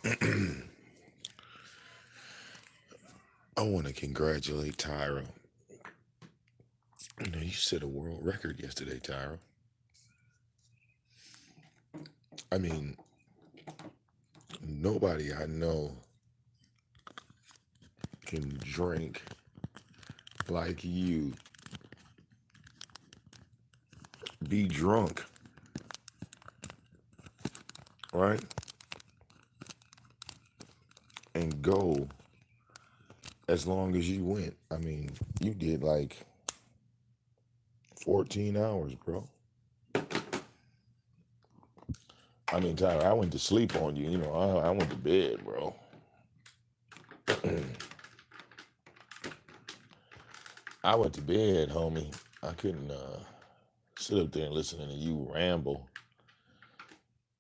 I want to congratulate Tyra. You set a world record yesterday, Tyra. I mean, nobody I know can drink like you, be drunk, right? And go as long as you went. I mean, you did like 14 hours, bro. I mean, Tyra, I went to sleep on you. I went to bed, bro. I went to bed, homie. I couldn't sit up there and listen to you ramble.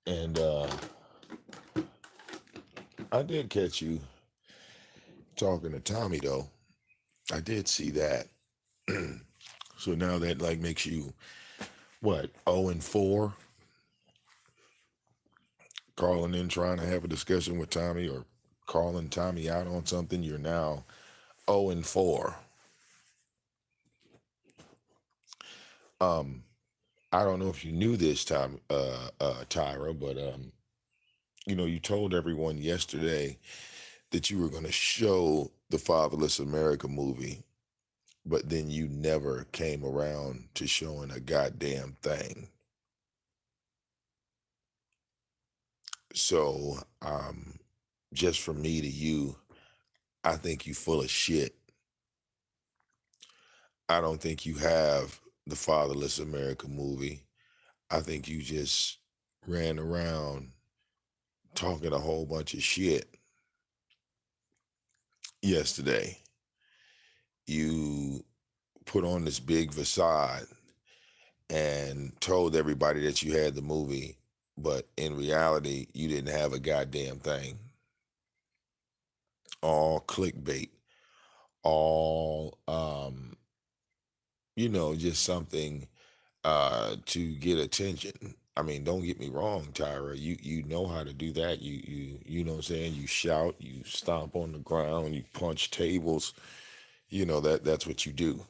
And I did catch you talking to Tommy, though. I did see that. So now that like makes you what, 0-4, calling in trying to have a discussion with Tommy or calling Tommy out on something. You're now 0-4. Um, I don't know if you knew this time, Tyra, but you told everyone yesterday that you were going to show the Fatherless America movie, but then you never came around to showing a goddamn thing. So, just from me to you, I think you full of shit. I don't think you have the Fatherless America movie. I think you just ran around talking a whole bunch of shit yesterday. You put on this big facade and told everybody that you had the movie, but in reality, you didn't have a goddamn thing. All clickbait, all just something to get attention. I mean, don't get me wrong, Tyra. You know how to do that. You know what I'm saying? You shout, you stomp on the ground, you punch tables. That's what you do.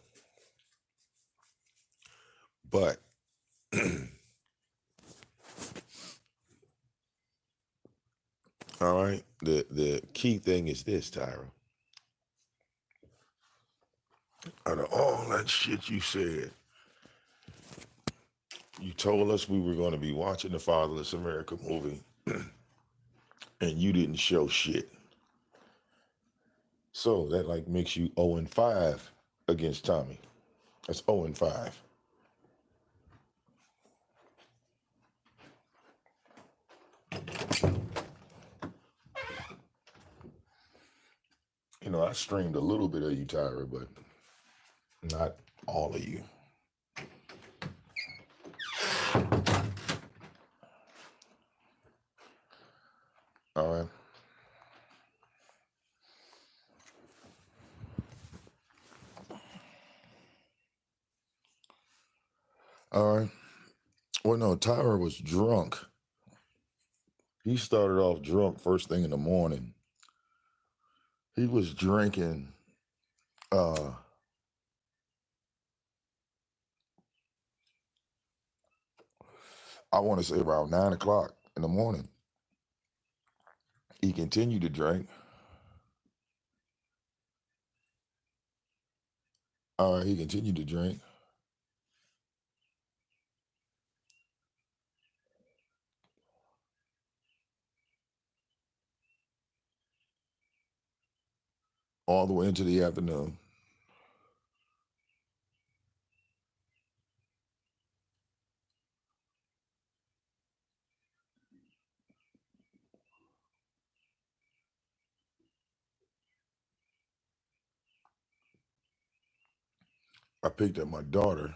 But all right, the key thing is this, Tyra. Out of all that shit you said, you told us we were going to be watching the Fatherless America movie, and you didn't show shit. So that like makes you 0-5 against Tommy. That's 0-5. I streamed a little bit of you, Tyra, but not all of you. All right. All right. Well, no, Tyra was drunk. He started off drunk first thing in the morning. He was drinking I want to say around 9 o'clock in the morning. He continued to drink. All right, he continued to drink. All the way into the afternoon. I picked up my daughter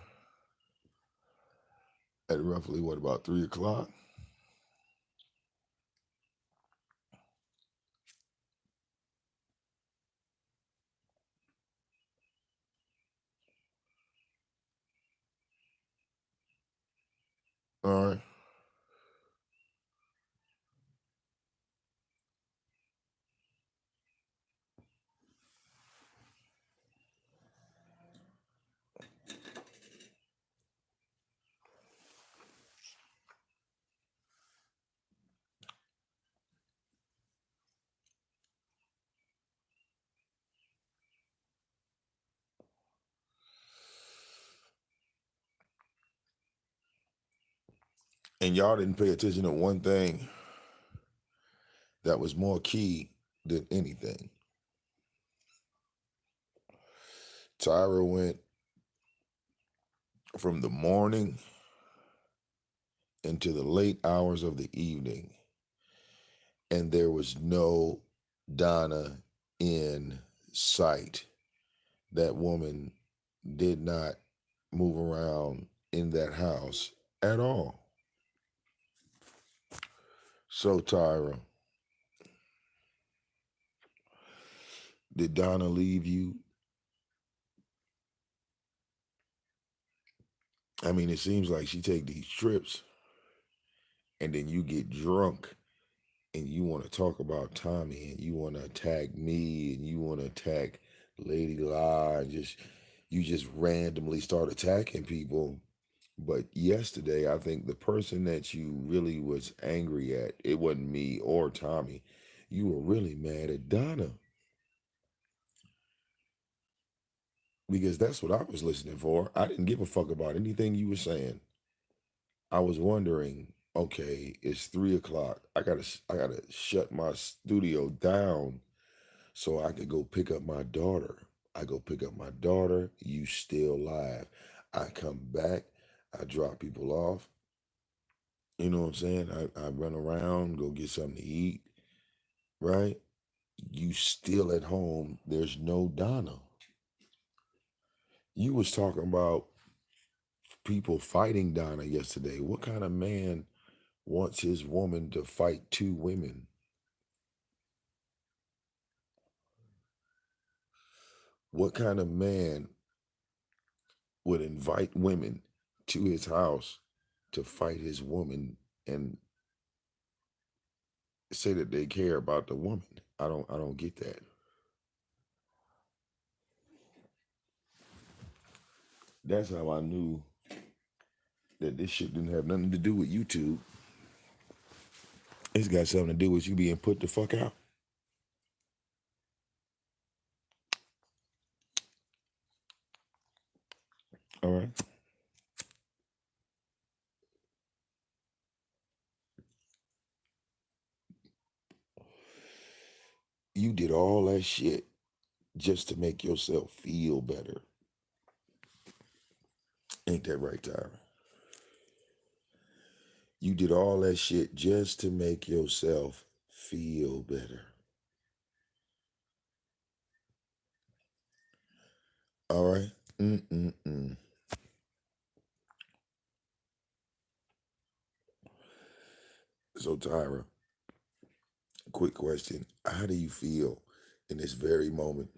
at roughly what, about 3 o'clock. All right. And y'all didn't pay attention to one thing that was more key than anything. Tyra went from the morning into the late hours of the evening, and there was no Donna in sight. That woman did not move around in that house at all. So, Tyra, did Donna leave you? I mean, it seems like she take these trips and then you get drunk and you want to talk about Tommy and you want to attack me and you want to attack Lady La and you just randomly start attacking people. But yesterday, I think the person that you really was angry at, it wasn't me or Tommy. You were really mad at Donna because that's what I was listening for. I didn't give a fuck about anything you were saying. I was wondering, okay, it's 3 o'clock. I gotta shut my studio down so I could go pick up my daughter. I go pick up my daughter. You still live. I come back. I drop people off. You know what I'm saying? I run around, go get something to eat. Right? You still at home. There's no Donna. You was talking about people fighting Donna yesterday. What kind of man wants his woman to fight two women? What kind of man would invite women to his house to fight his woman and say that they care about the woman? I don't get that. That's how I knew that this shit didn't have nothing to do with YouTube. It's got something to do with you being put the fuck out. All right. You did all that shit just to make yourself feel better. Ain't that right, Tyra? You did all that shit just to make yourself feel better. All right. Mm-mm-mm. So, Tyra, quick question. How do you feel in this very moment?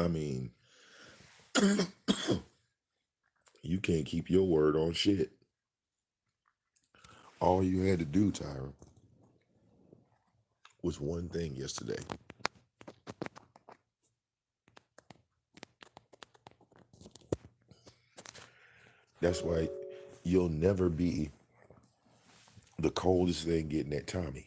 I mean, you can't keep your word on shit. All you had to do, Tyra, was one thing yesterday. That's why you'll never be the coldest thing getting at Tommy.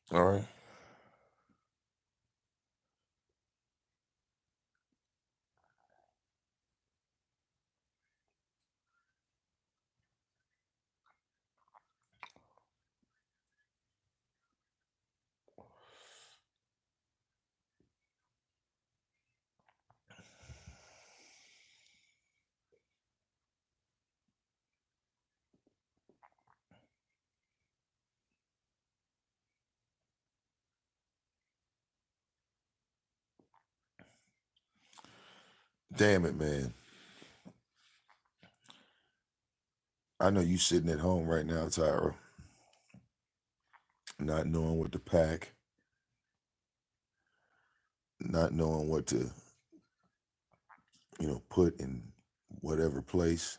All right. Damn it, man. I know you sitting at home right now, Tyra, not knowing what to pack, not knowing what to, put in whatever place.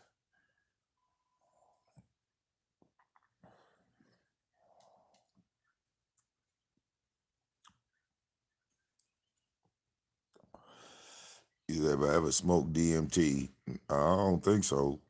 Have I ever smoked DMT? I don't think so.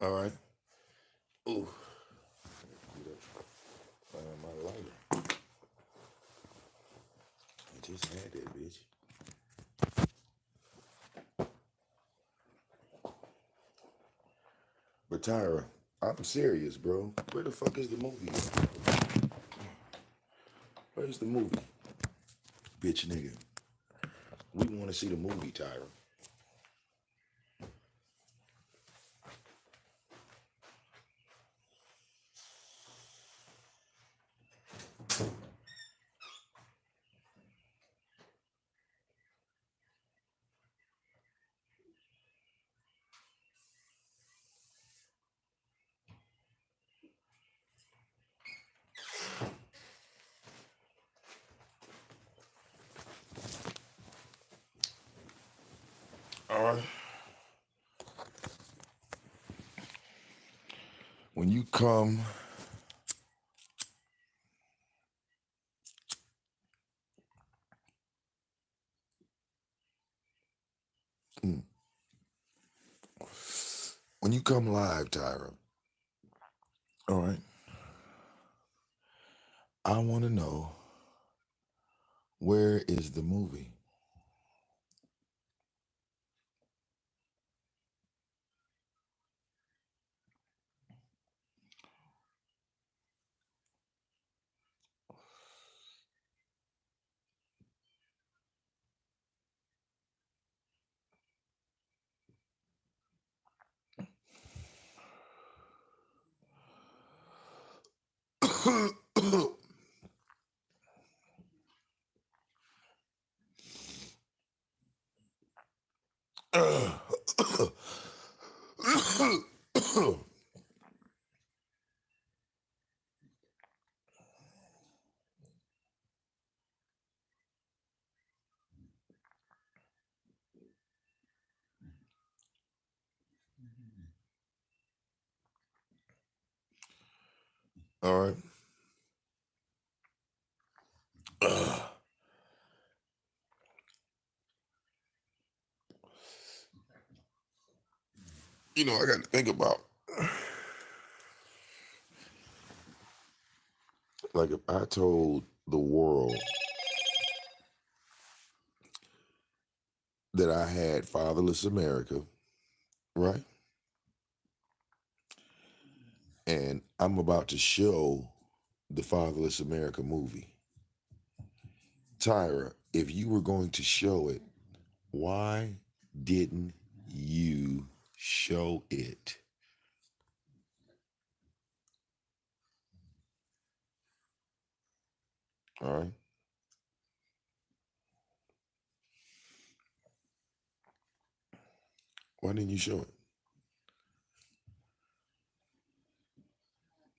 All right. Ooh, find my lighter. I just had that bitch. But Tyra, I'm serious, bro. Where the fuck is the movie? Where's the movie? Bitch nigga. We want to see the movie, Tyra. All right. When you come, mm, when you come live, Tyra, all right, I want to know, where is the movie? All right. You know, I got to think about, like, if I told the world that I had Fatherless America, right? And I'm about to show the Fatherless America movie. Tyra, if you were going to show it, why didn't you show it? All right. Why didn't you show it?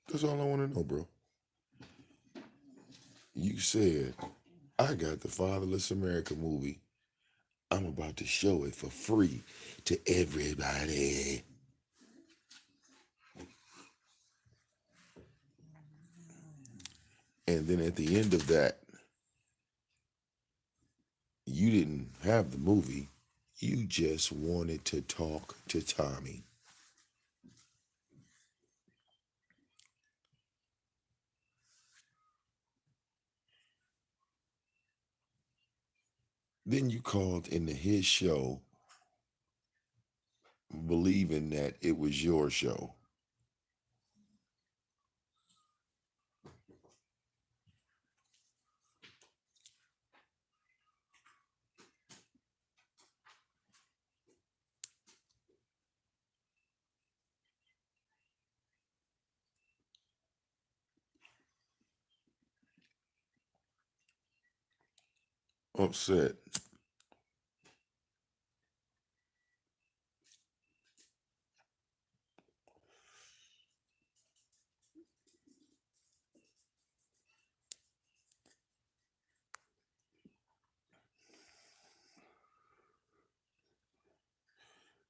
That's all I want to know, bro. You said, I got the Fatherless America movie. I'm about to show it for free to everybody. And then at the end of that, you didn't have the movie. You just wanted to talk to Tommy. Then you called into his show believing that it was your show. Upset.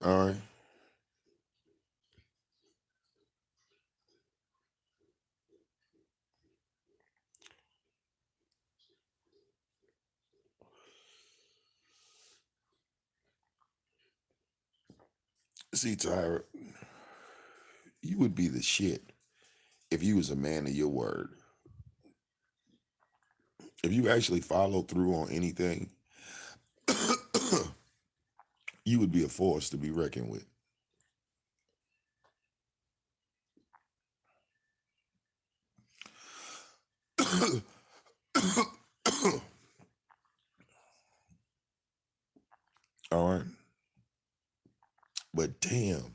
All right. See, Tyra, you would be the shit if you was a man of your word. If you actually followed through on anything, you would be a force to be reckoned with. All right. But damn,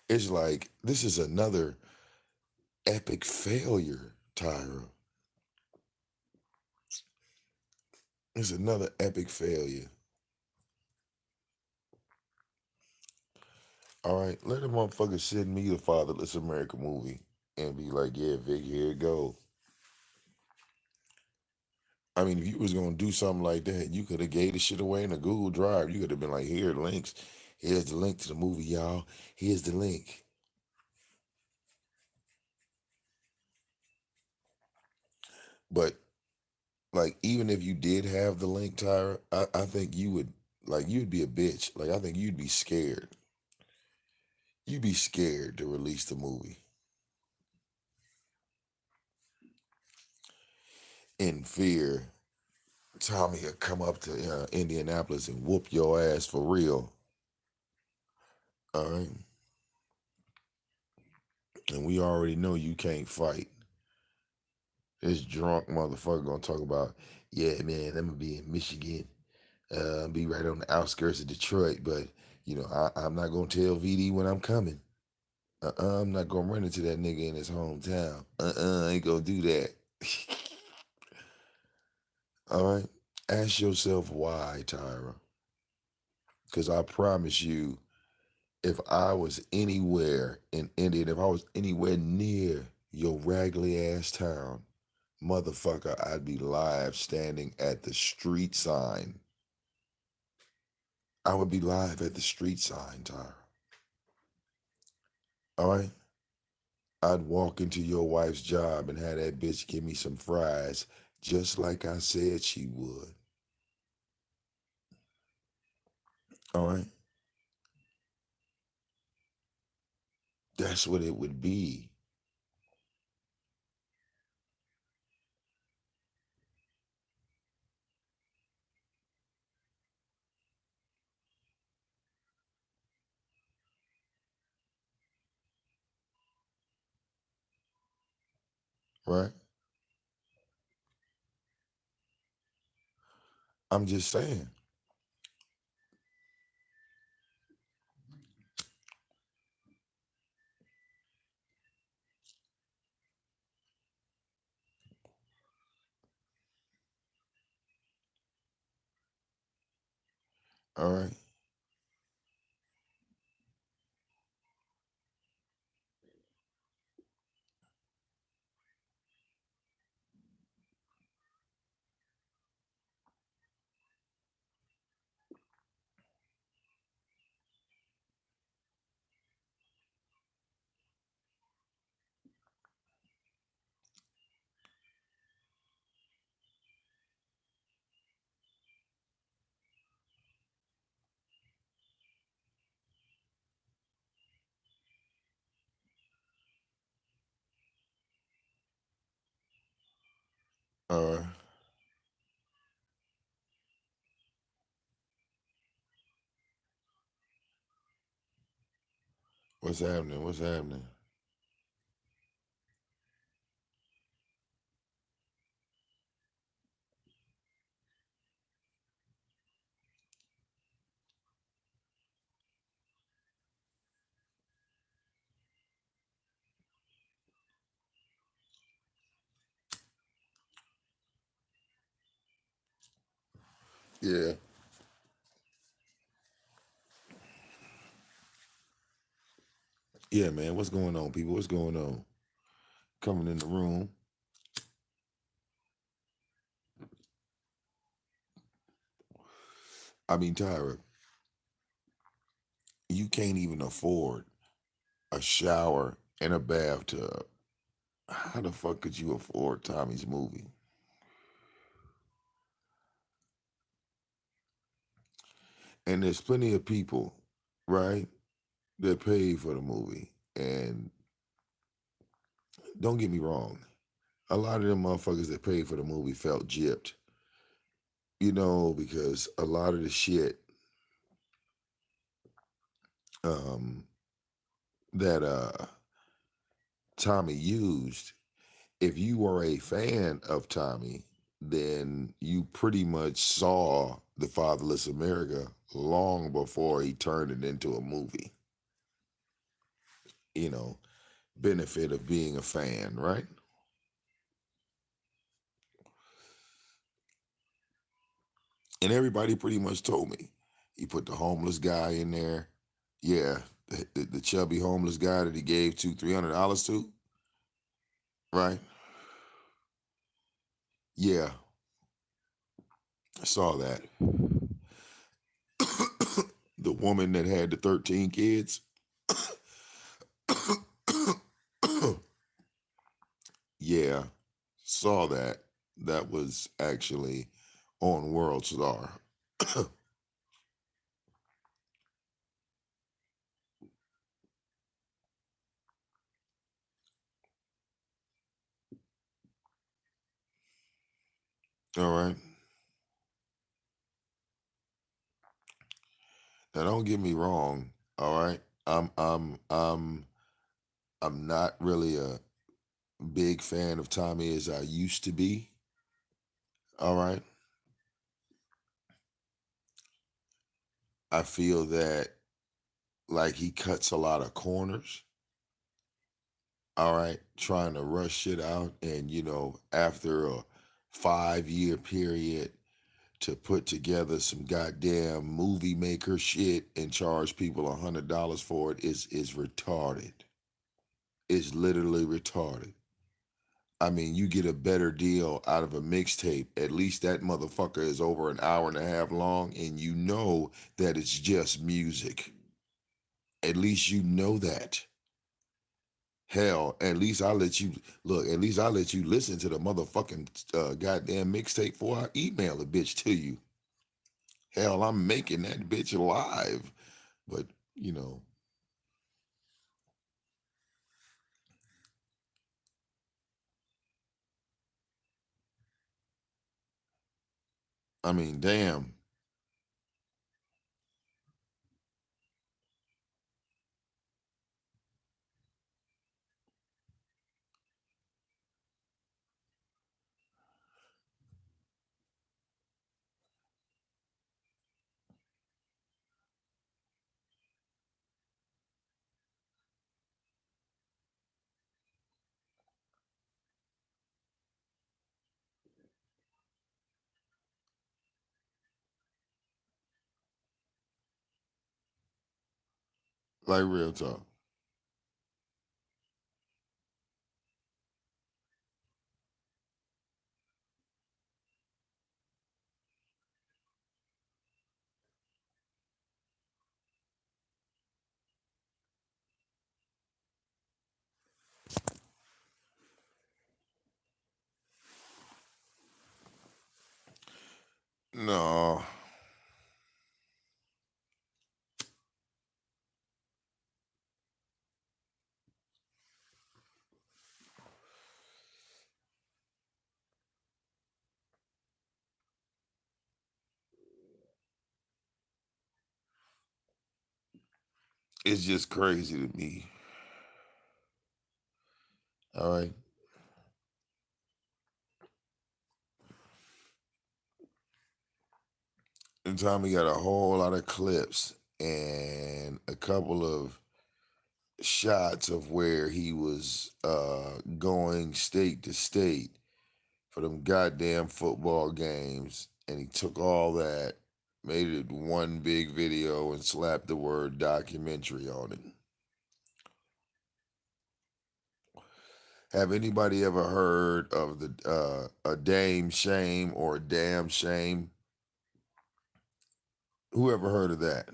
it's like this is another epic failure, Tyra. It's another epic failure. All right. Let a motherfucker send me the Fatherless America movie and be like, yeah, Vic, here it go. I mean, if you was gonna do something like that, you could have gave the shit away in a Google Drive. You could have been like, here, links. Here's the link to the movie, y'all. Here's the link. But like, even if you did have the link, Tyra, I think you would like you'd be a bitch. Like, I think you'd be scared. You'd be scared to release the movie in fear. Tommy would come up to Indianapolis and whoop your ass for real. All right, and we already know you can't fight. This drunk motherfucker gonna talk about, yeah, man, I'm gonna be in Michigan. Be right on the outskirts of Detroit, but I'm not gonna tell VD when I'm coming. I'm not gonna run into that nigga in his hometown. I ain't gonna do that. All right. Ask yourself why, Tyra. Because I promise you, if I was anywhere in India, if I was anywhere near your raggedy ass town, motherfucker, I'd be live standing at the street sign. I would be live at the street sign, Tyra. All right. I'd walk into your wife's job and have that bitch give me some fries, just like I said she would. All right. That's what it would be. Right. I'm just saying. All right. All right. What's happening? What's happening? Yeah. Yeah, man. What's going on, people? What's going on? Coming in the room. I mean, Tyra, you can't even afford a shower and a bathtub. How the fuck could you afford Tommy's movie? And there's plenty of people, right, that paid for the movie. And don't get me wrong, a lot of them motherfuckers that paid for the movie felt gypped, because a lot of the shit um, that Tommy used, if you were a fan of Tommy, then you pretty much saw The Fatherless America long before he turned it into a movie. You know, benefit of being a fan, right? And everybody pretty much told me. He put the homeless guy in there. Yeah, the chubby homeless guy that he gave $300 to, right? Yeah, I saw that. The woman that had the 13 kids. Yeah, saw that. That was actually on World Star. All right. Now don't get me wrong. All right. I'm not really a big fan of Tommy as I used to be. All right. I feel that like he cuts a lot of corners. All right. Trying to rush shit out. And, after a 5-year period to put together some goddamn movie maker shit and charge people $100 for it is retarded. It's literally retarded. I mean, you get a better deal out of a mixtape. At least that motherfucker is over an hour and a half long, and you know that it's just music. At least you know that. Hell, at least I let you look. At least I let you listen to the motherfucking goddamn mixtape before I email a bitch to you. Hell, I'm making that bitch live. But you know, I mean, damn, like real talk. No, It's just crazy to me. All right. And Tommy got a whole lot of clips and a couple of shots of where he was going state to state for them goddamn football games. And he took all that, made it one big video, and slapped the word documentary on it. Have anybody ever heard of the a dame shame or a damn shame? Who ever heard of that?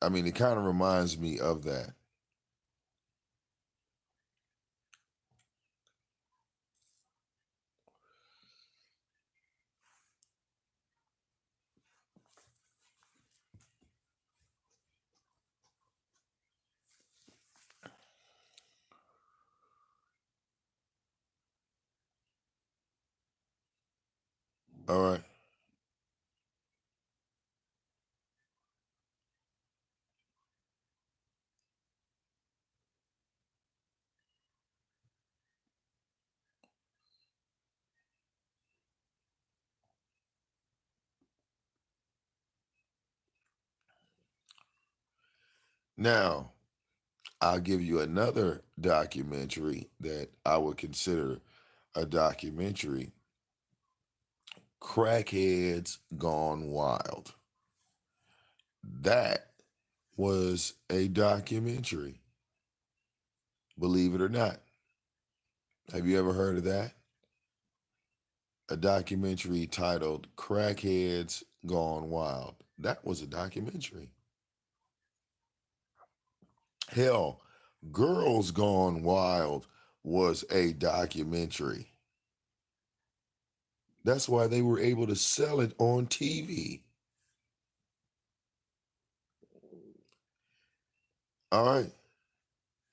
I mean, it kind of reminds me of that. All right. Now, I'll give you another documentary that I would consider a documentary. Crackheads Gone Wild. That was a documentary, believe it or not. Have you ever heard of that? A documentary titled Crackheads Gone Wild. That was a documentary. Hell, Girls Gone Wild was a documentary. That's why they were able to sell it on TV. All right.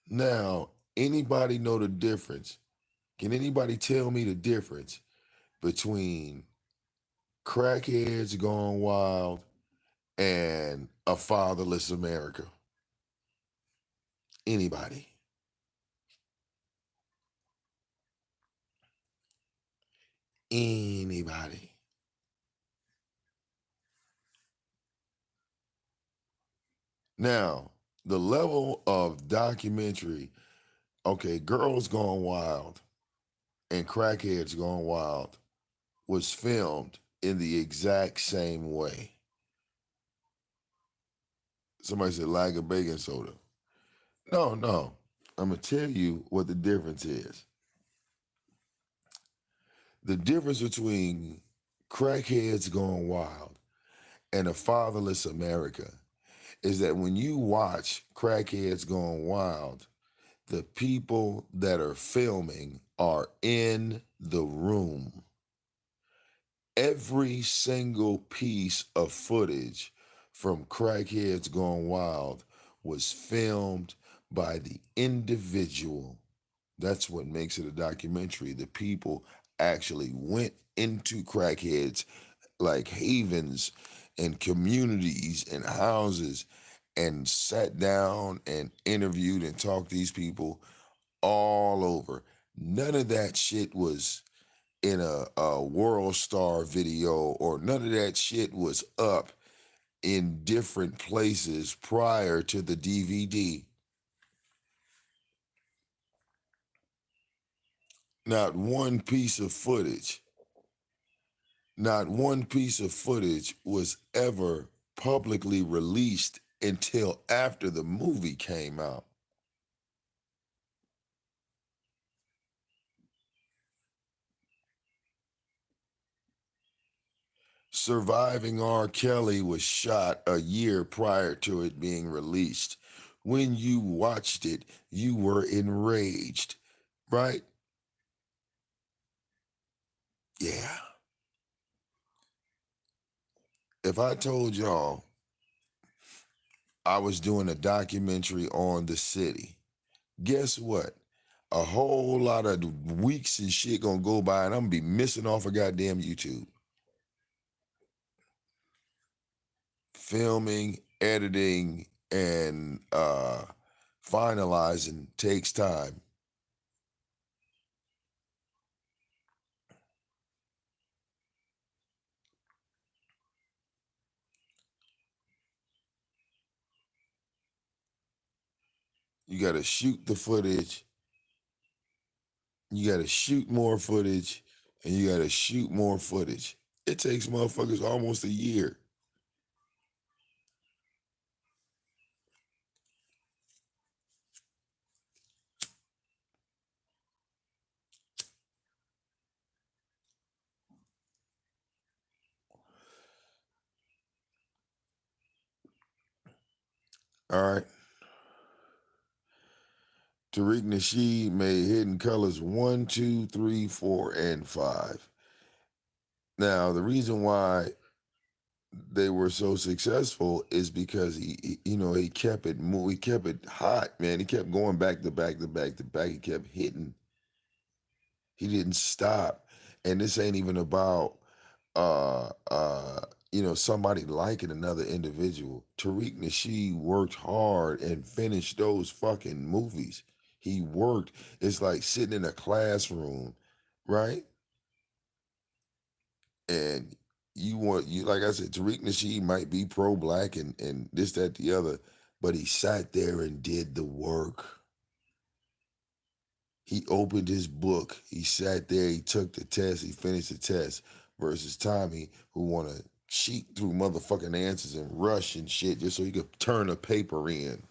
Now, anybody know the difference? Can anybody tell me the difference between Crackheads Gone Wild and A Fatherless America? Anybody? Anybody? Now, the level of documentary, okay, Girls Gone Wild and Crackheads Gone Wild was filmed in the exact same way. Somebody said lager baking soda. No, no. I'm going to tell you what the difference is. The difference between Crackheads Gone Wild and A Fatherless America is that when you watch Crackheads Gone Wild, the people that are filming are in the room. Every single piece of footage from Crackheads Gone Wild was filmed by the individual. That's what makes it a documentary. The people actually went into crackheads like havens and communities and houses and sat down and interviewed and talked to these people all over. None of that shit was in a World Star video, or none of that shit was up in different places prior to the DVD. Not one piece of footage, not one piece of footage was ever publicly released until after the movie came out. Surviving R. Kelly was shot a year prior to it being released. When you watched it, you were enraged, right? Yeah. If I told y'all I was doing a documentary on the city, guess what? a whole lot of weeks and shit gonna go by, and I'm gonna be missing off of goddamn YouTube. Filming, editing, and finalizing takes time. You got to shoot the footage. You got to shoot more footage, and you got to shoot more footage. It takes motherfuckers almost a year. All right. Tariq Nasheed made Hidden Colors 1, 2, 3, 4, and 5. Now, the reason why they were so successful is because he kept it he kept it hot, man. He kept going back to back to back to back. He kept hitting. He didn't stop. And this ain't even about uh uh somebody liking another individual. Tariq Nasheed worked hard and finished those fucking movies. He worked. It's like sitting in a classroom, right? And you like I said, Tariq Nasheed might be pro-black and this, that, the other, but he sat there and did the work. He opened his book. He sat there. He took the test. He finished the test. Versus Tommy, who want to cheat through motherfucking answers and rush and shit just so he could turn a paper in.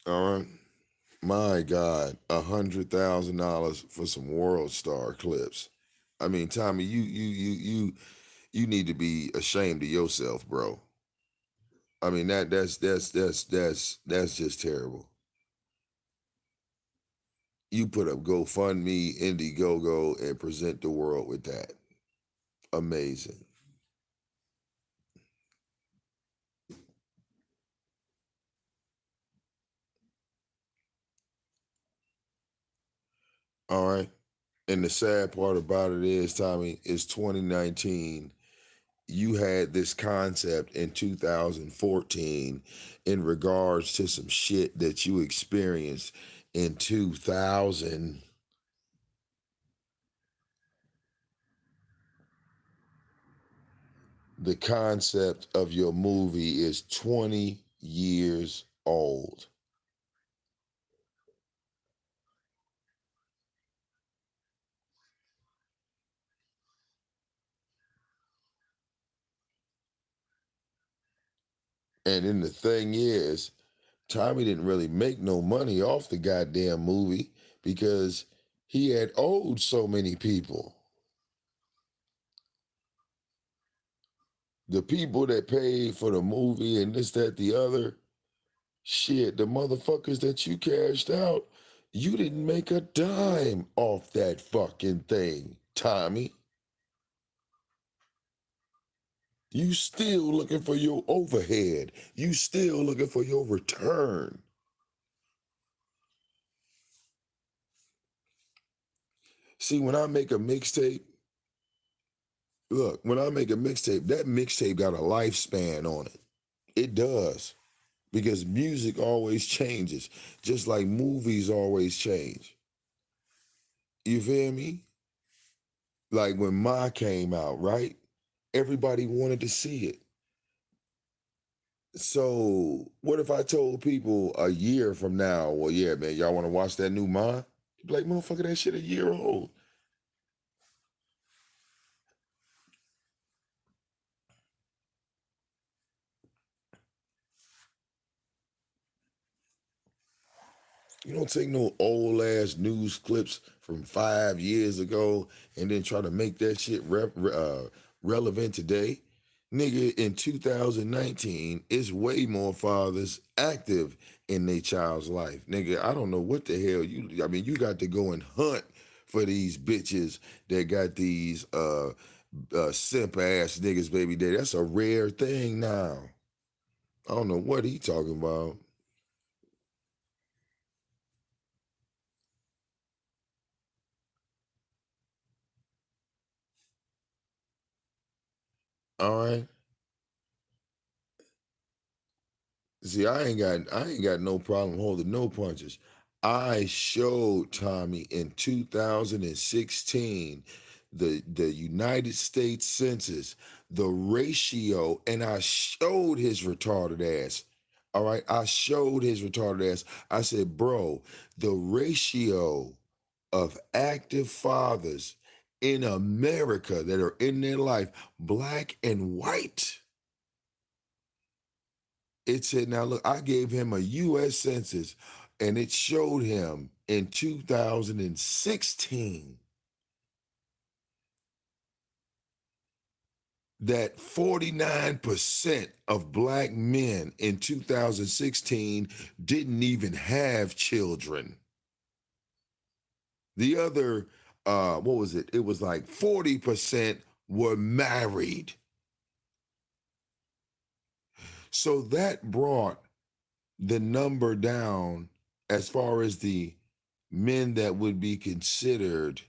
All right. My God, $100,000 for some World Star clips. I mean, Tommy, you need to be ashamed of yourself, bro. I mean that's just terrible. You put up GoFundMe, Indiegogo, and present the world with that. Amazing. All right. And the sad part about it is, Tommy, it's 2019. You had this concept in 2014 in regards to some shit that you experienced in 2000. The concept of your movie is 20 years old. And then the thing is, Tommy didn't really make no money off the goddamn movie because he had owed so many people. The people that paid for the movie and this, that, the other, shit, the motherfuckers that you cashed out, you didn't make a dime off that fucking thing, Tommy. You still looking for your overhead. You still looking for your return. See, when I make a mixtape, look, when I make a mixtape, that mixtape got a lifespan on it. It does. Because music always changes, just like movies always change. You feel me? Like when Ma came out, right? Everybody wanted to see it. So what if I told people a year from now, well, yeah, man, y'all want to watch that new Ma? You'd be like, motherfucker, that shit a year old. You don't take no old ass news clips from 5 years ago and then try to make that shit relevant today. Nigga, in 2019, it's way more fathers active in their child's life. Nigga, I don't know what the hell I mean, you got to go and hunt for these bitches that got these simp ass niggas baby daddy. That's a rare thing now. I don't know what he talking about. All right. See, I ain't got no problem holding no punches. I showed Tommy in 2016 the United States Census, the ratio, and I showed his retarded ass. All right, I showed his retarded ass. I said, bro, the ratio of active fathers in America that are in their life, black and white. It said, now look, I gave him a US Census and it showed him in 2016 that 49% of black men in 2016 didn't even have children. The other, what was it? It was like 40% were married. So that brought the number down as far as the men that would be considered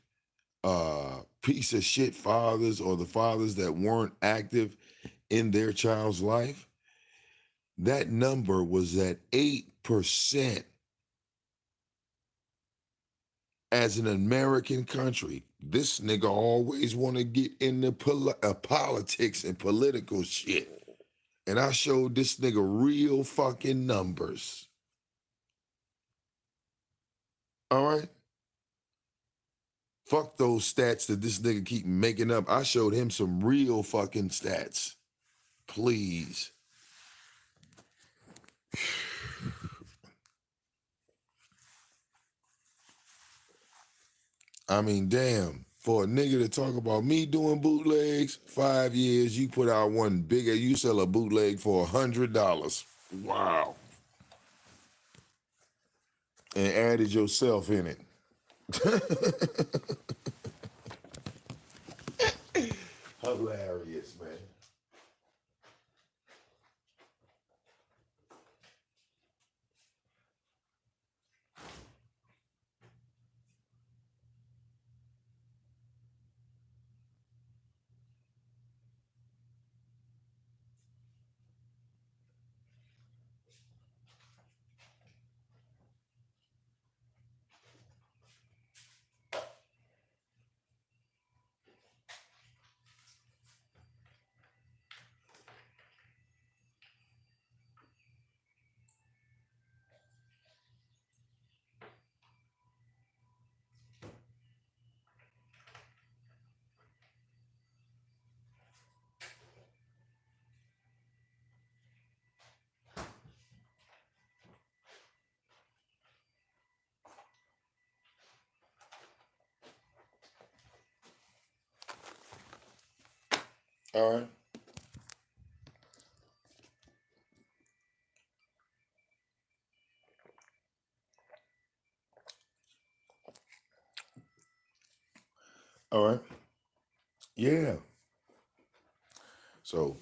piece of shit fathers or the fathers that weren't active in their child's life. That number was at 8% as an American country. This nigga always want to get into politics and political shit. And I showed this nigga real fucking numbers. All right? Fuck those stats that this nigga keep making up. I showed him some real fucking stats. Please. I mean, damn. For a nigga to talk about me doing bootlegs, 5 years, you put out one bigger, you sell a bootleg for $100. Wow. And added yourself in it. Hilarious, man. All right. All right. Yeah. So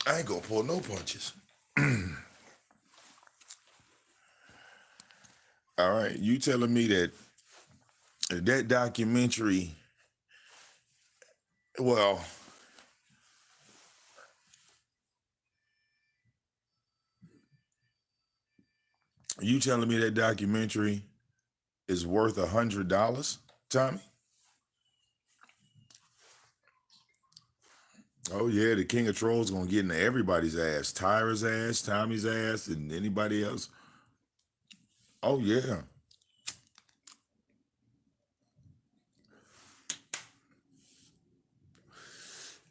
I ain't gonna pull no punches. All right. You telling me that that documentary, well, you telling me that documentary is worth $100, Tommy? Oh yeah, the King of Trolls gonna get into everybody's ass, Tyra's ass, Tommy's ass, and anybody else. Oh yeah.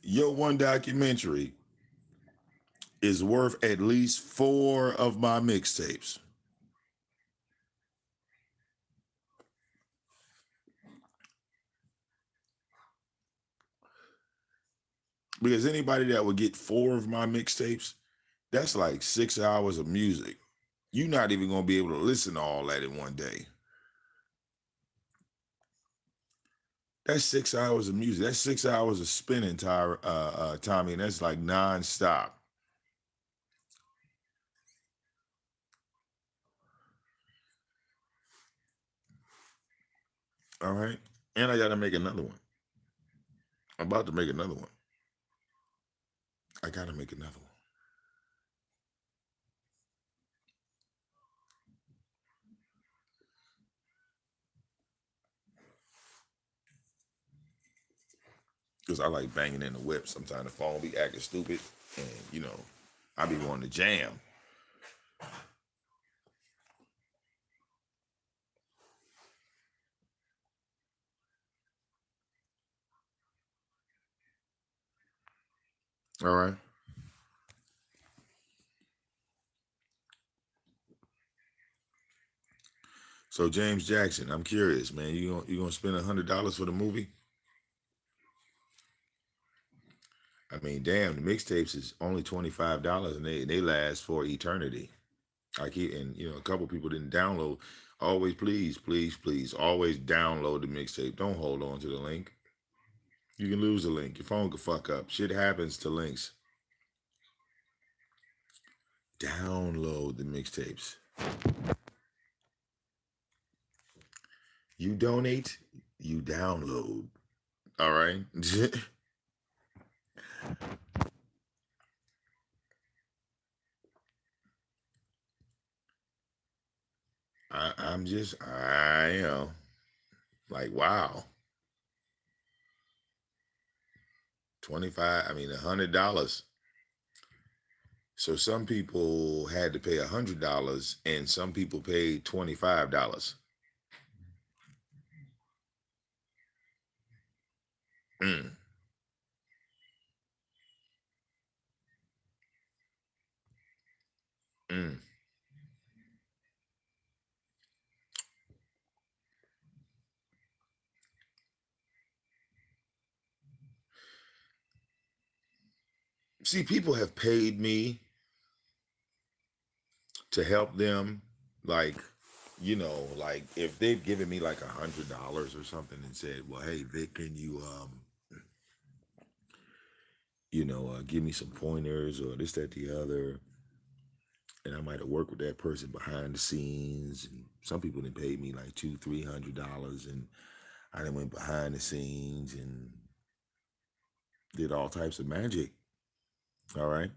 Your one documentary is worth at least 4 of my mixtapes. Because anybody that would get 4 of my mixtapes, that's like 6 hours of music. You're not even gonna be able to listen to all that in one day. That's 6 hours of music. That's 6 hours of spinning, Tommy, and that's like nonstop. All right, and I got to make another one. I'm about to make another one. I got to make another one because I like banging in the whip. Sometimes the phone be acting stupid, and I be wanting to jam. All right. So James Jackson, I'm curious, man. You gonna spend $100 for the movie? I mean, damn, the mixtapes is only $25 and they last for eternity. I keep and a couple people didn't download. Always, please, please, please, always download the mixtape. Don't hold on to the link. You can lose the link. Your phone could fuck up. Shit happens to links. Download the mixtapes. You donate, you download. All right. I am like, wow, 25. I mean, $100. So some people had to pay $100, and some people paid $25. Mm, mm. See, people have paid me to help them, like, like if they've given me like $100 or something and said, "Well, hey Vic, can you give me some pointers or this, that, the other," and I might have worked with that person behind the scenes. And some people didn't pay me like $200-300, and I then went behind the scenes and did all types of magic. All right,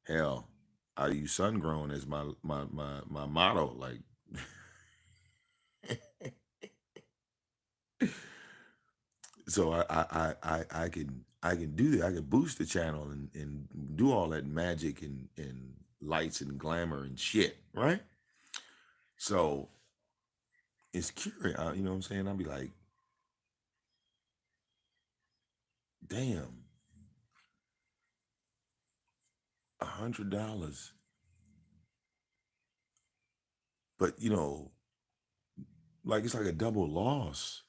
hell, I use sun grown as my motto. Like, so I can do that. I can boost the channel and do all that magic and lights and glamour and shit, right? So it's curious, you know what I'm saying? I'll be like, damn, $100, but like it's like a double loss.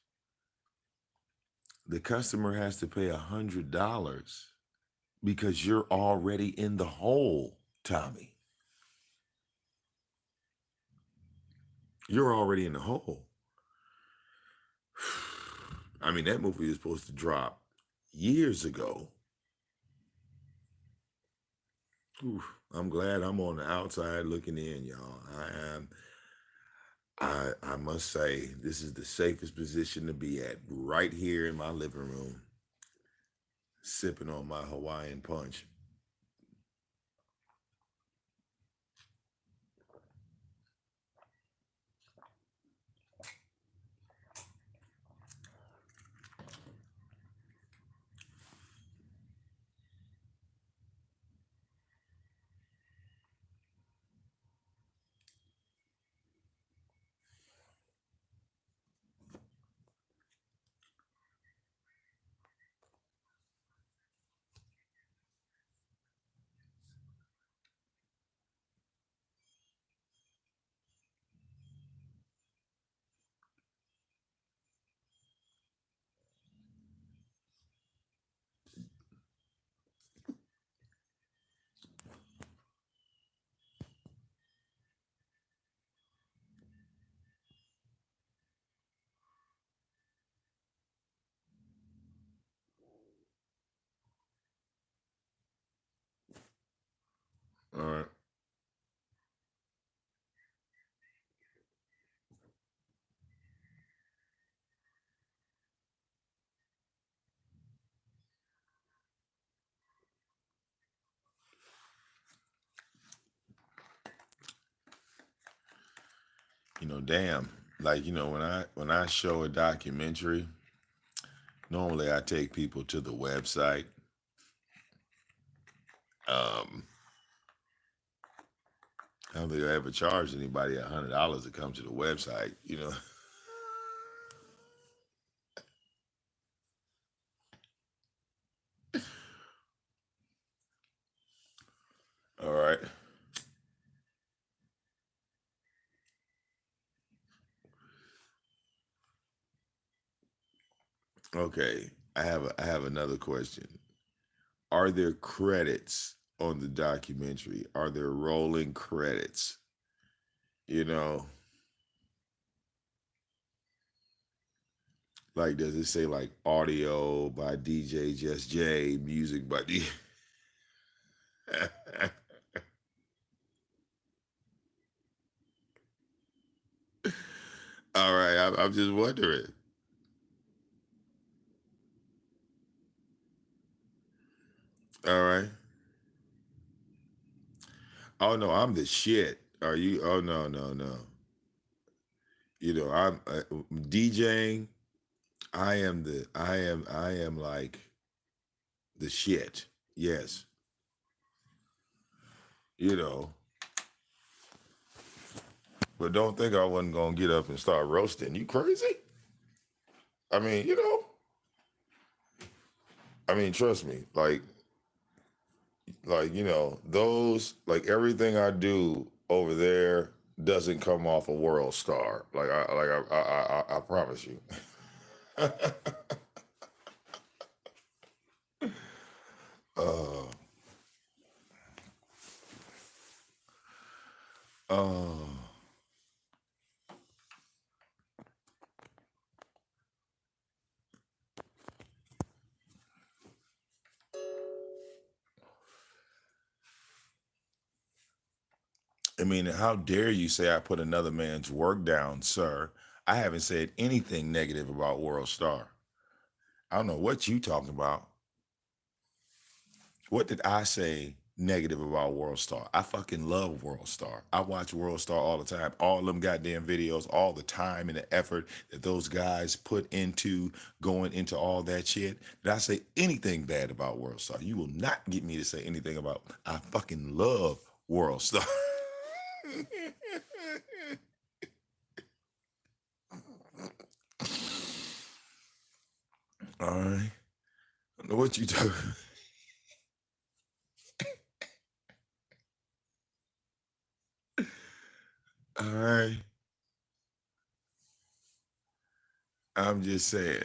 The customer has to pay $100 because you're already in the hole, Tommy. You're already in the hole. I mean, that movie was supposed to drop years ago. Oof, I'm glad I'm on the outside looking in, y'all. I must say this is the safest position to be at, right here in my living room, sipping on my Hawaiian punch. damn, like when I show a documentary, normally I take people to the website. Um, I don't think I ever charged anybody $100 to come to the website. All right. Okay. I have another question. Are there credits on the documentary? Are there rolling credits? You know, like does it say like audio by DJ Just J, music by D? All right, I'm just wondering. All right. Oh no, I'm the shit. Are you? Oh no, no, no. I'm DJing. I am like the shit. Yes. You know, but don't think I wasn't gonna get up and start roasting. You crazy? I mean, trust me. Like those like everything I do over there doesn't come off a world star. I promise you. uh, uh, I mean, how dare you say I put another man's work down, sir? I haven't said anything negative about World Star. I don't know what you talking about. What did I say negative about World Star? I fucking love World Star. I watch World Star all the time. All them goddamn videos, all the time and the effort that those guys put into going into all that shit. Did I say anything bad about World Star? You will not get me to say anything about I fucking love World Star. All right. I don't know what you talking. All right. I'm just saying.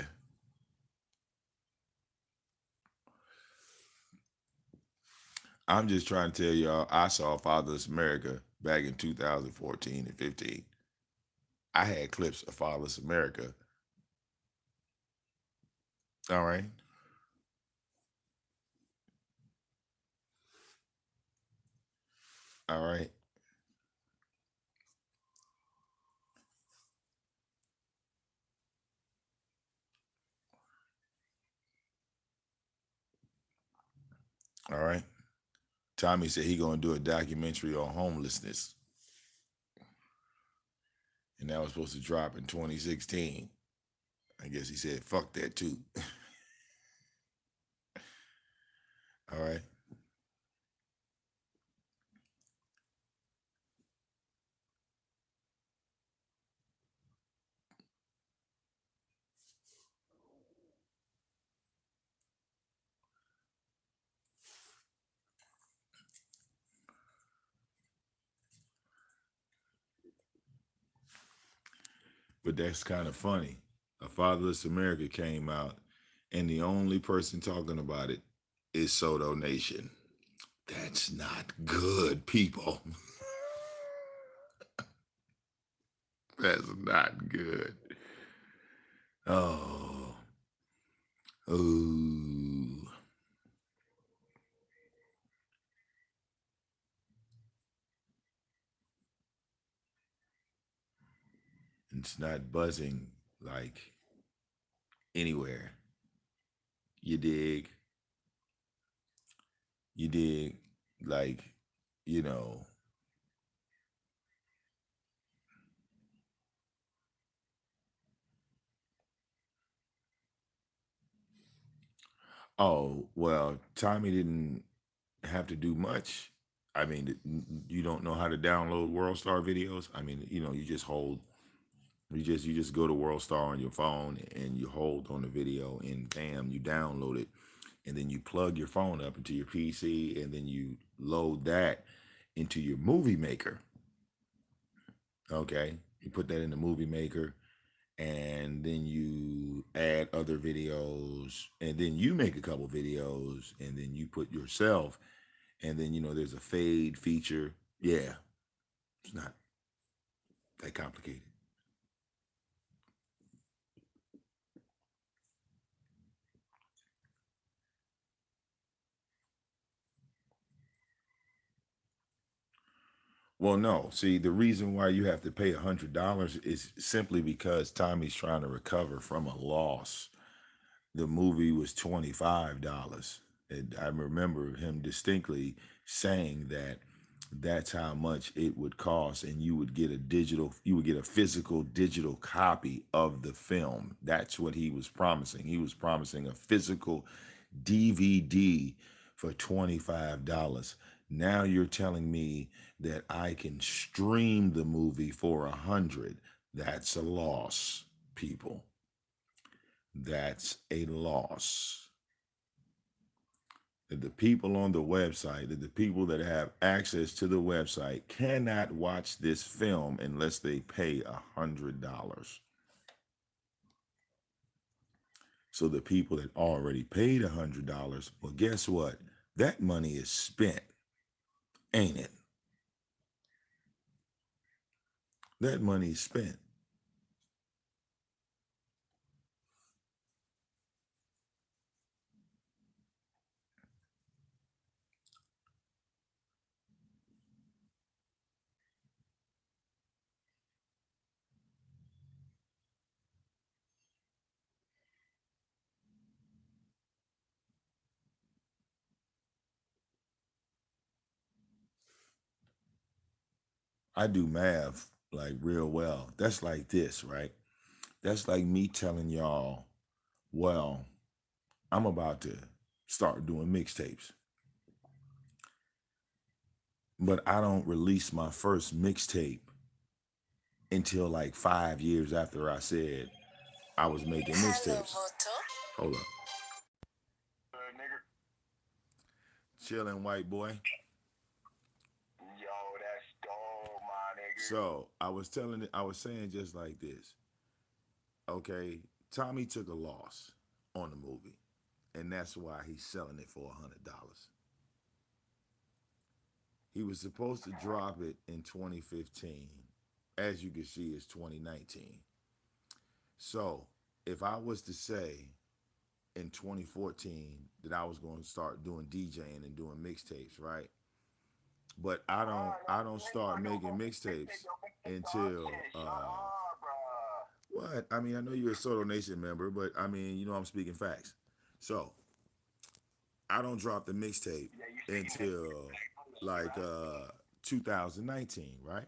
I'm just trying to tell y'all I saw Fatherless America back in 2014 and 15. I had clips of Fatherless America. All right. All right. All right. Tommy said he gonna do a documentary on homelessness. And that was supposed to drop in 2016. I guess he said fuck that too. All right. But that's kind of funny. A Fatherless America came out, and the only person talking about it is Soto Nation. That's not good, people. That's not good. Oh, ooh, it's not buzzing like anywhere. You dig? You dig? Like, you know, Oh, well, Tommy didn't have to do much. I mean, you don't know how to download World Star videos. I mean, you just hold, you just go to World Star on your phone and you hold on the video and bam, you download it, and then you plug your phone up into your PC and then you load that into your movie maker. Okay, you put that in the movie maker, and then you add other videos, and then you make a couple videos, and then you put yourself, and then there's a fade feature. Yeah, it's not that complicated. Well, no. See, the reason why you have to pay $100 is simply because Tommy's trying to recover from a loss. The movie was $25. And I remember him distinctly saying that that's how much it would cost, and you would get a physical digital copy of the film. That's what he was promising. He was promising a physical DVD for $25. Now you're telling me that I can stream the movie for 100. That's a loss, people. That's a loss. That the people on the website, that the people that have access to the website cannot watch this film unless they pay $100. So the people that already paid $100, well, guess what? That money is spent, ain't it? That money is spent. I do math like real well. That's like this, right? That's like me telling y'all, well, I'm about to start doing mixtapes, but I don't release my first mixtape until like 5 years after I said I was making mixtapes. Hold up. Nigga. Chilling, white boy. Yo, that's dope, my nigga. So I was saying just like this. Okay, Tommy took a loss on the movie, and that's why he's selling it for $100. He was supposed to drop it in 2015. As you can see, it's 2019. So if I was to say in 2014 that I was going to start doing DJing and doing mixtapes, right? But I don't start making mixtapes until what? I mean, I know you're a Soto Nation member, but I mean, I'm speaking facts. So I don't drop the mixtape Yeah, you speaking that until shit, like right? 2019, right?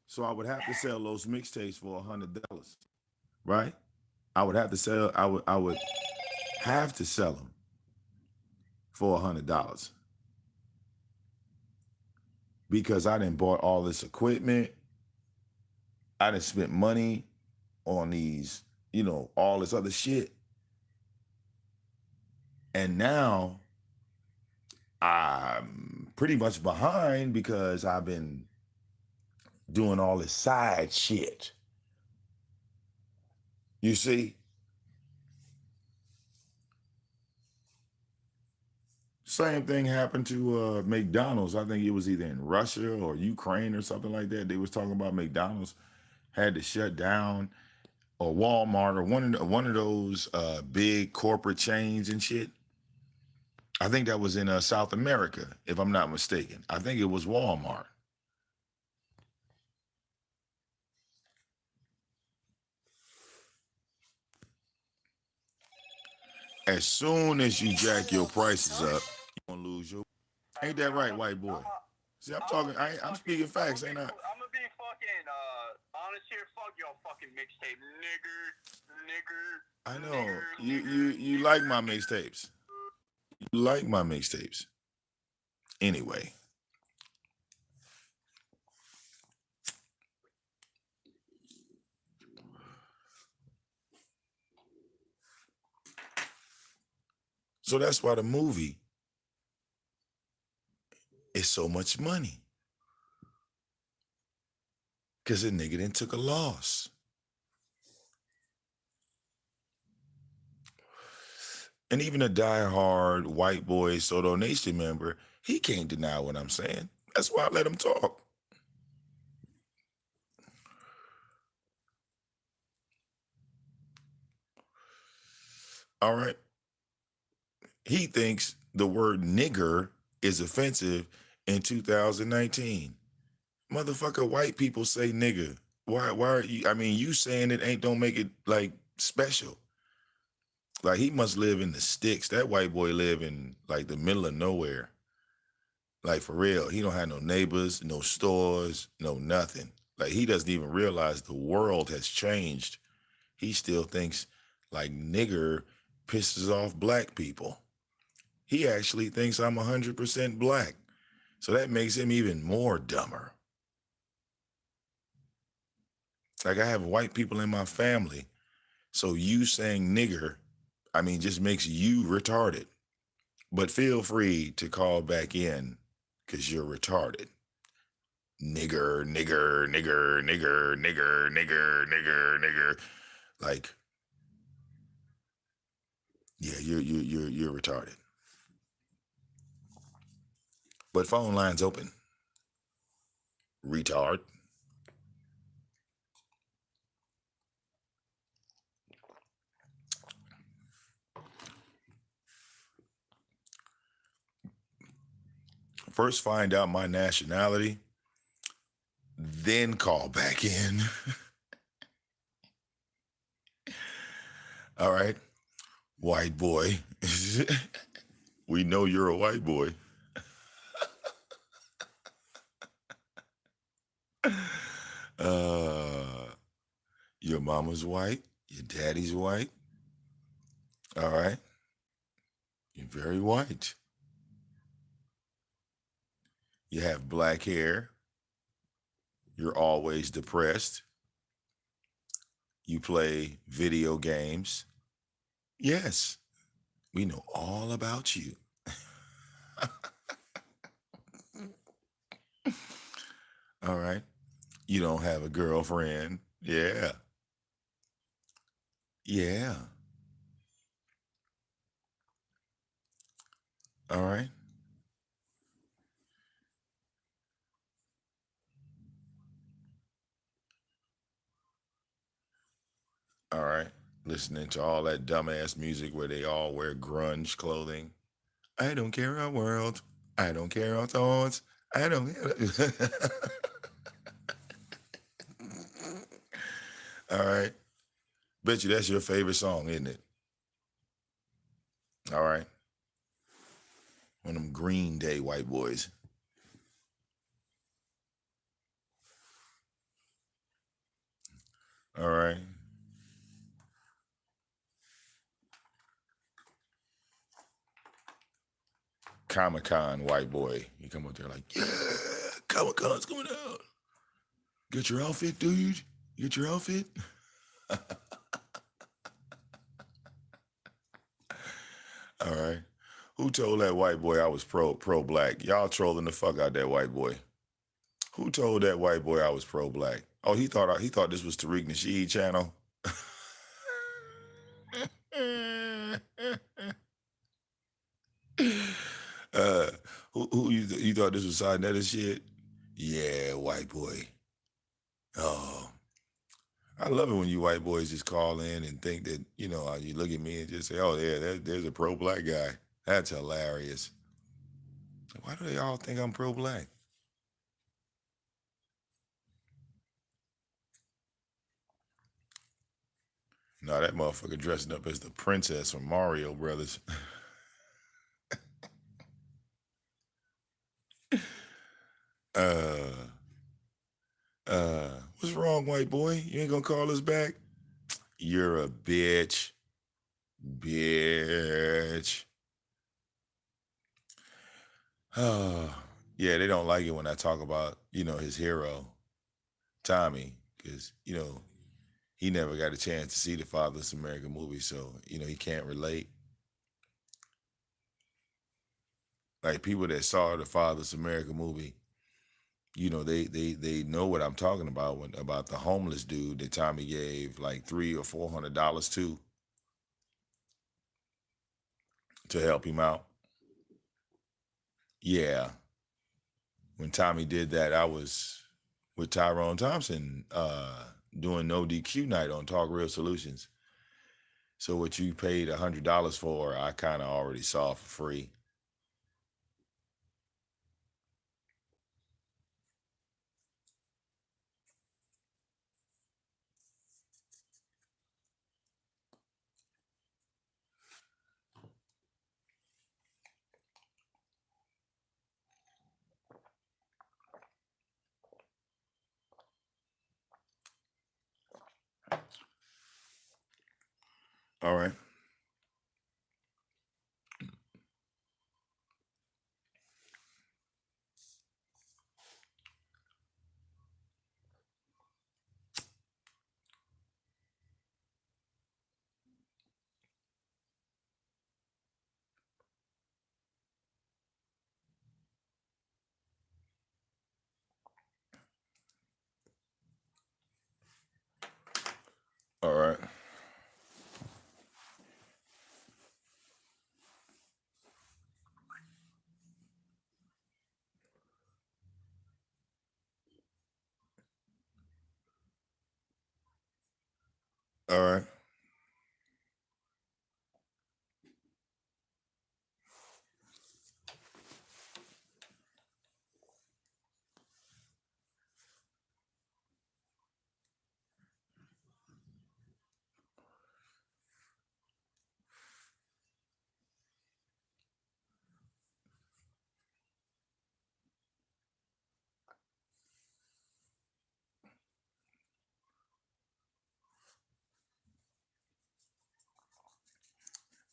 So I would have to sell those mixtapes for $100, right? I would have to sell them for $100 because I didn't bought all this equipment. I didn't spent money on these, all this other shit. And now I'm pretty much behind because I've been doing all this side shit. You see? Same thing happened to McDonald's. I think it was either in Russia or Ukraine or something like that. They was talking about McDonald's had to shut down, or Walmart, or one of those big corporate chains and shit. I think that was in South America, if I'm not mistaken. I think it was Walmart. As soon as you jack your prices up, you gonna lose your. Hey Ain't that man, right, white boy? See, I'm talking. I'm speaking facts, ain't I? I'm gonna be fucking honest here. Fuck your fucking mixtape, nigger, nigger. I know you like my mixtapes. You like my mixtapes. Anyway, so that's why the movie is so much money. Cause the nigga then took a loss. And even a diehard white boy Soto Nation member, he can't deny what I'm saying. That's why I let him talk. All right. He thinks the word nigger is offensive in 2019. Motherfucker, white people say nigger. Why are you, I mean, you saying it ain't don't make it like special. Like he must live in the sticks. That white boy live in like the middle of nowhere. Like for real. He don't have no neighbors, no stores, no nothing. Like he doesn't even realize the world has changed. He still thinks like nigger pisses off black people. He actually thinks I'm 100% black. So that makes him even more dumber. Like I have white people in my family. So you saying nigger, I mean, just makes you retarded. But feel free to call back in because you're retarded. Nigger, nigger, nigger, nigger, nigger, nigger, nigger, nigger. Like, yeah, you're retarded. But phone lines open. Retard. First find out my nationality, then call back in. All right. White boy. We know you're a white boy. Uh, your mama's white. Your daddy's white. All right. You're very white. You have black hair. You're always depressed. You play video games. Yes, we know all about you. All right. You don't have a girlfriend. Yeah. Yeah. All right. All right. Listening to all that dumbass music where they all wear grunge clothing. I don't care our world. I don't care our thoughts. I don't care. All right. Bet you that's your favorite song, isn't it? All right. One of them Green Day white boys. All right. Comic Con white boy. You come up there like, yeah, Comic Con's coming out. Get your outfit, dude. Get your outfit. All right. Who told that white boy I was pro black? Y'all trolling the fuck out that white boy. Who told that white boy I was pro black? Oh, he thought this was Tariq Nasheed channel. uh, who you thought this was Sinetta shit? Yeah, white boy. Oh, I love it when you white boys just call in and think that you look at me and just say, "Oh yeah, there's a pro black guy." That's hilarious. Why do they all think I'm pro black? No, that motherfucker dressing up as the princess from Mario Brothers. uh, what's wrong, white boy? You ain't gonna call us back? You're a bitch. Bitch. Yeah, they don't like it when I talk about, his hero, Tommy, because, he never got a chance to see the Fatherless American movie, so, he can't relate. Like people that saw the Fatherless America movie, they know what I'm talking about about the homeless dude that Tommy gave like $300 or $400 to help him out. Yeah, when Tommy did that, I was with Tyrone Thompson doing No DQ night on Talk Real Solutions. So what you paid $100 for, I kind of already saw for free. All right. All right. All right.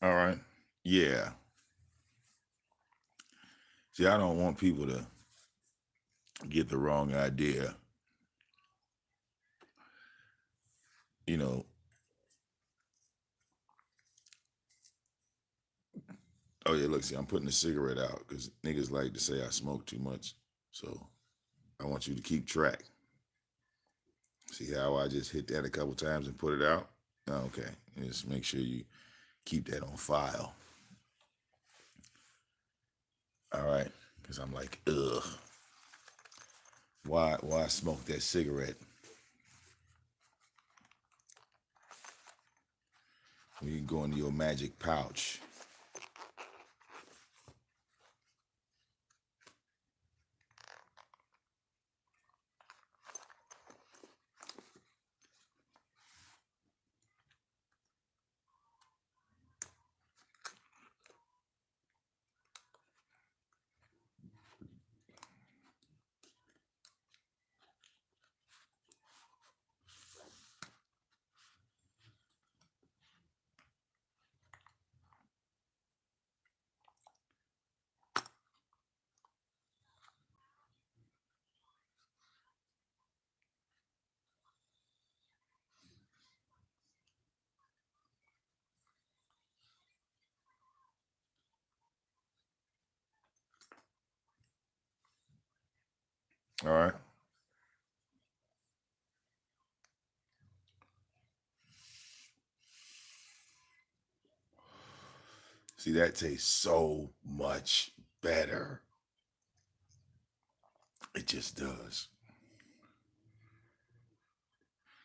All right. Yeah. See, I don't want people to get the wrong idea. You know, oh yeah, look, see, I'm putting the cigarette out because niggas like to say I smoke too much. So I want you to keep track. See how I just hit that a couple times and put it out? Okay. Just make sure you keep that on file. All right. Because I'm like, ugh. Why smoke that cigarette? When you can go into your magic pouch. All right. See, that tastes so much better. It just does.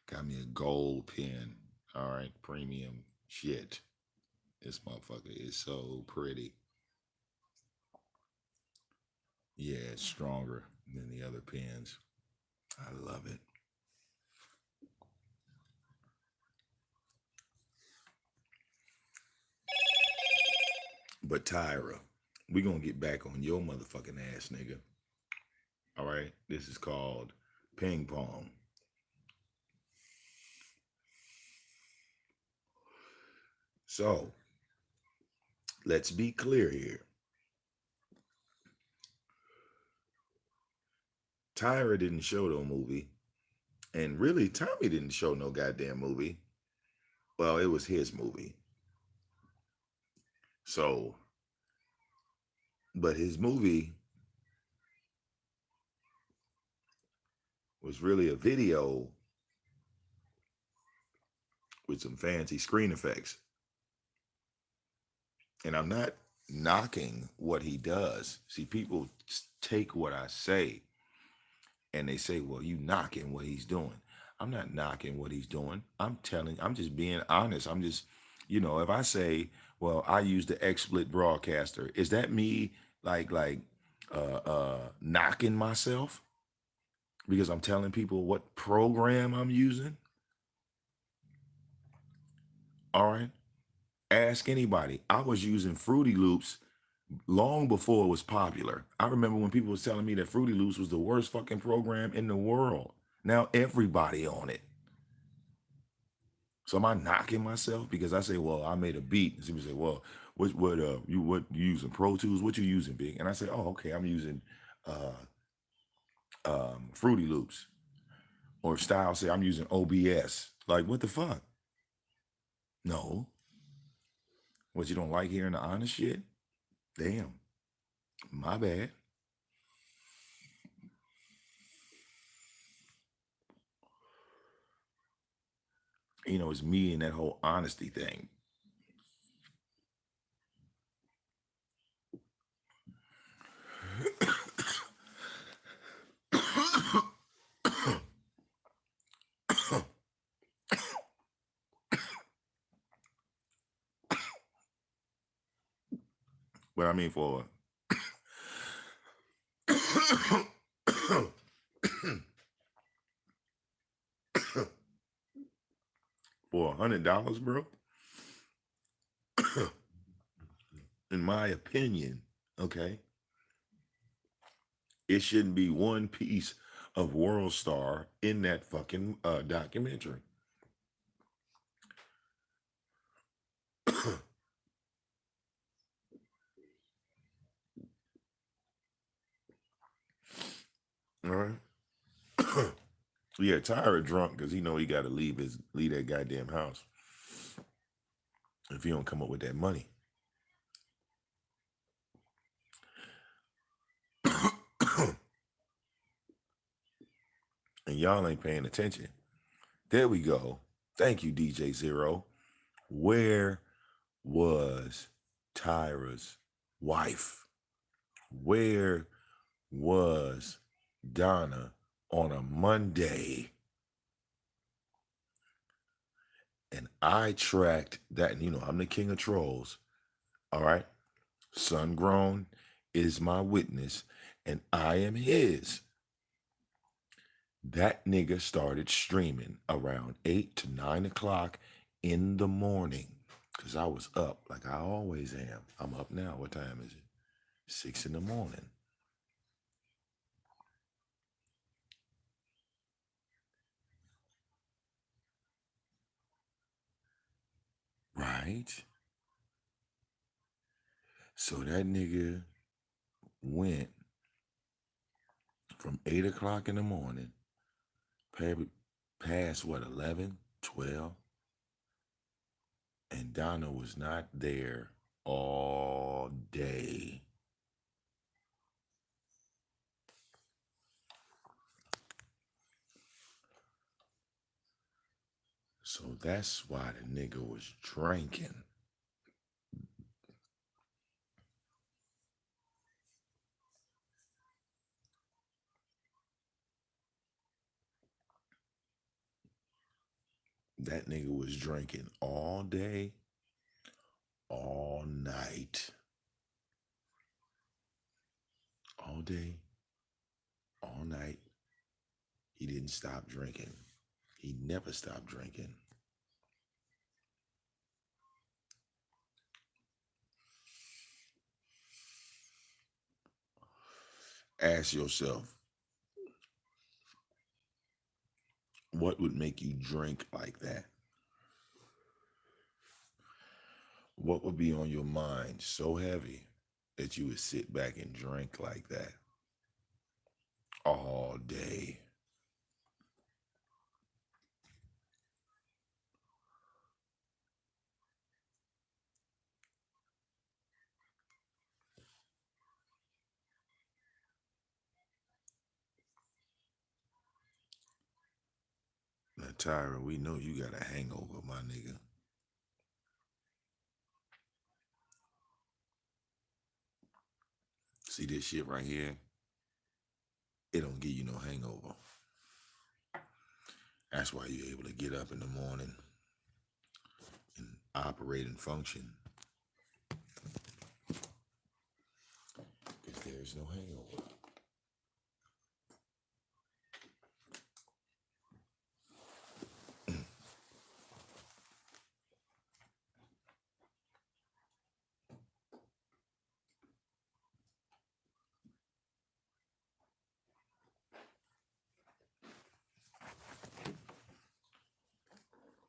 Got me a gold pen. All right. Premium shit. This motherfucker is so pretty. Yeah, it's stronger than the other pens. I love it. But Tyra, we gonna get back on your motherfucking ass, nigga. All right. This is called ping pong. So let's be clear here. Tyra didn't show no movie, and really Tommy didn't show no goddamn movie. Well, it was his movie. So, but his movie was really a video with some fancy screen effects. And I'm not knocking what he does. See, people take what I say and they say, well, you knocking what he's doing. I'm not knocking what he's doing. I'm just being honest. I'm just, if I say, well, I use the XSplit broadcaster, is that me knocking myself because I'm telling people what program I'm using? All right. Ask anybody. I was using Fruity Loops long before it was popular. I remember when people was telling me that Fruity Loops was the worst fucking program in the world. Now everybody on it. So am I knocking myself because I say, well, I made a beat, and people say, well, what you using Pro Tools? What you using, Big? And I say, oh, okay, I'm using uh Fruity Loops. Or Style say I'm using OBS. Like, what the fuck? No. What, you don't like hearing the honest shit? Damn. My bad. It's me and that whole honesty thing. But I mean, for $100, bro, in my opinion, okay, it shouldn't be one piece of World Star in that fucking documentary. All right. Yeah, Tyra drunk because he know he got to leave that goddamn house if he don't come up with that money. And y'all ain't paying attention. There we go. Thank you, DJ Zero. Where was Tyra's wife? Where was Donna on a Monday? And I tracked that. And I'm the king of trolls. All right. Sun Grown is my witness, and I am his. That nigga started streaming around 8 to 9 o'clock in the morning because I was up like I always am. I'm up now. What time is it? 6 in the morning. Right? So that nigga went from 8 o'clock in the morning past what, 11, 12, and Donna was not there all day. So that's why the nigga was drinking. That nigga was drinking all day, all night. All day, all night. He didn't stop drinking. He never stopped drinking. Ask yourself, what would make you drink like that? what would be on your mind so heavy that you would sit back and drink like that all day? Now, Tyra, we know you got a hangover, my nigga. See this shit right here? It don't give you no hangover. That's why you're able to get up in the morning and operate and function. Because there's no hangover.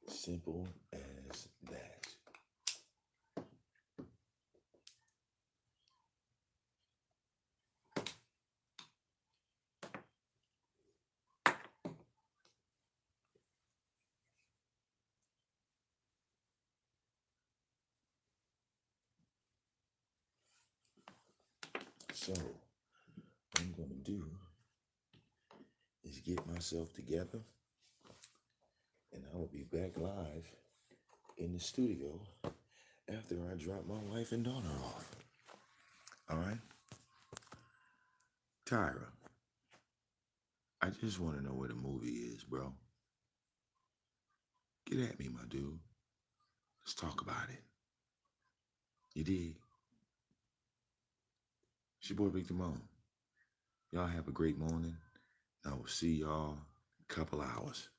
Simple as that. So, what I'm going to do is get myself together, and I will be back live in the studio after I drop my wife and daughter off. All right? Tyra, I just want to know where the movie is, bro. Get at me, my dude. Let's talk about it. You dig? It's your boy Vicdamoane. Y'all have a great morning. I will see y'all in a couple hours.